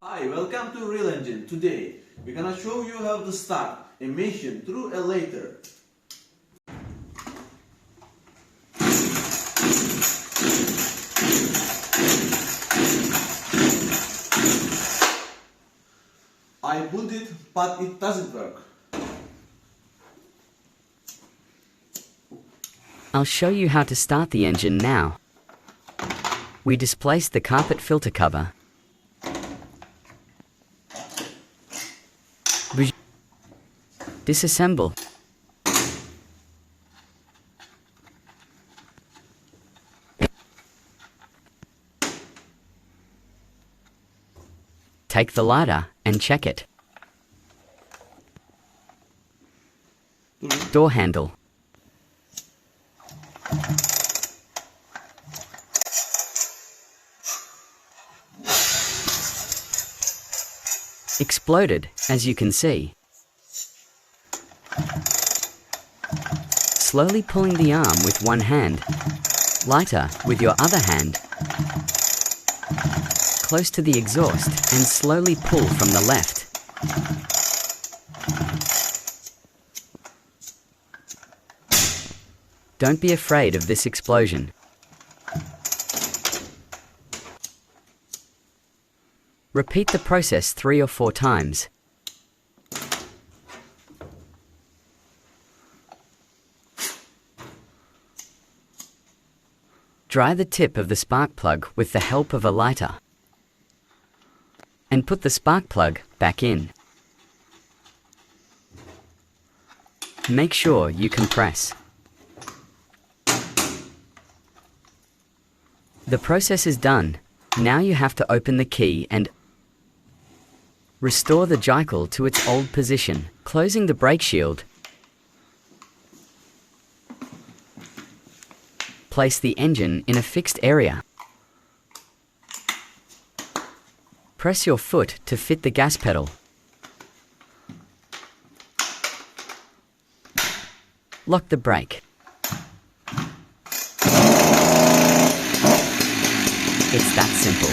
Hi, welcome to Real Engine. Today we're gonna show you how to start a machine through a ladder. I put it, but it doesn't work. I'll show you how to start the engine now. We displace the carpet filter cover. Disassemble. Take the lighter and check it. Door handle. Exploded, as you can see. Slowly pulling the arm with one hand, lighter with your other hand, close to the exhaust, and slowly pull from the left. Don't be afraid of this explosion. Repeat the process 3 or 4 times. Dry the tip of the spark plug with the help of a lighter and put the spark plug back in. Make sure you compress. The process is done. Now you have to open the key and restore the gycle to its old position, closing the brake shield. Place the engine in a fixed area. Press your foot to fit the gas pedal. Lock the brake. It's that simple.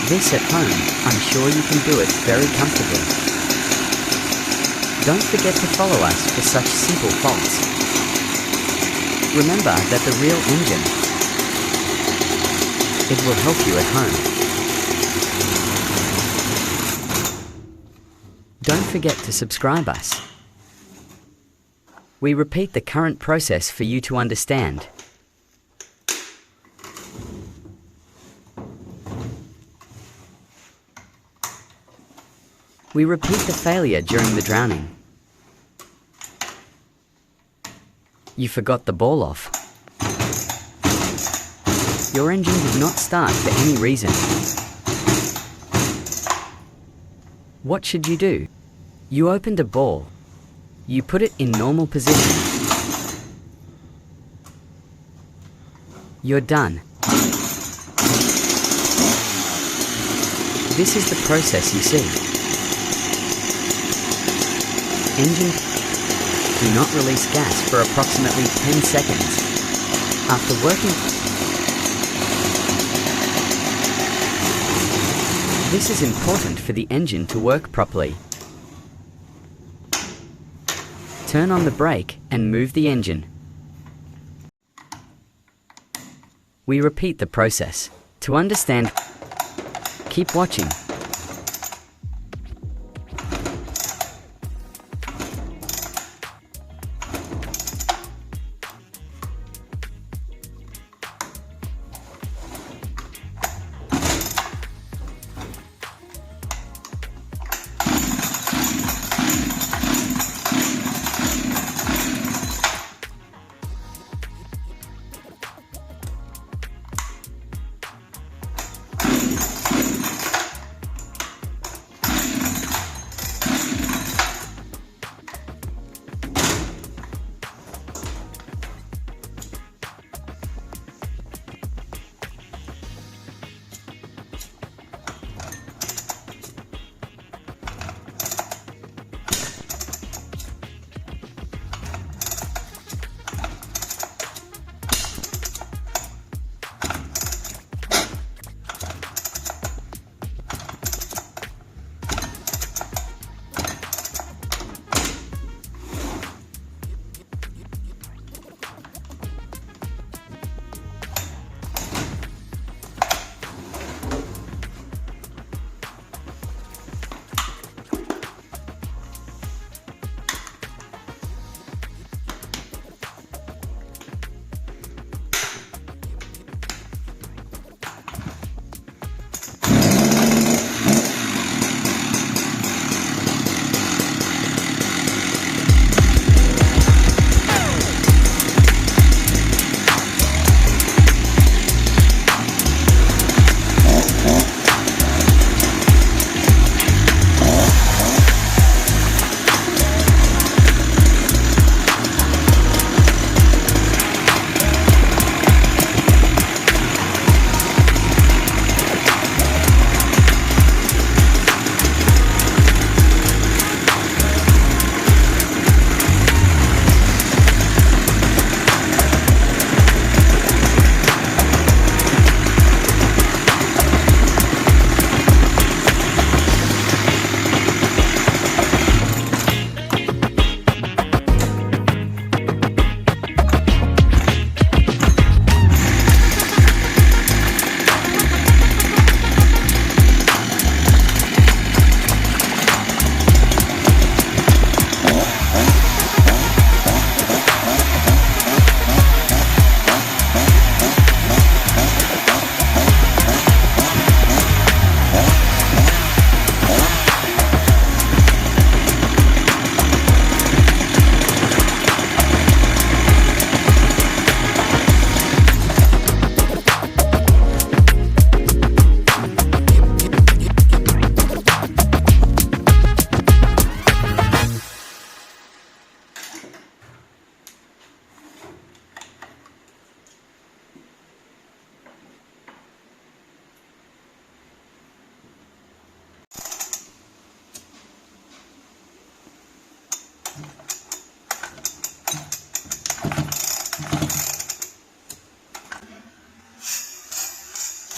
This at home, I'm sure you can do it very comfortably. Don't forget to follow us for such simple faults. Remember that the Real Engine, it will help you at home. Don't forget to subscribe us. We repeat the current process for you to understand. We repeat the failure during the drowning. You forgot the ball off. Your engine did not start for any reason. What should you do? You opened a ball. You put it in normal position. You're done. This is the process you see. Engine. Do not release gas for approximately 10 seconds. After working, this is important for the engine to work properly. Turn on the brake and move the engine. We repeat the process. To understand, keep watching.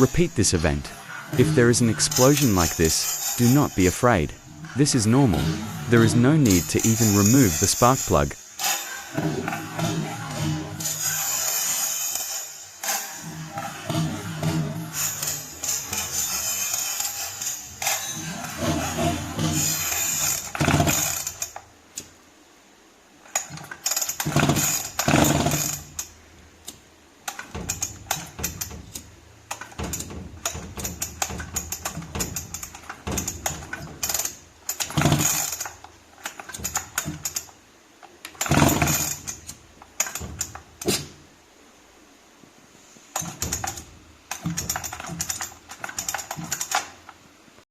Repeat this event. If there is an explosion like this, do not be afraid. This is normal. There is no need to even remove the spark plug.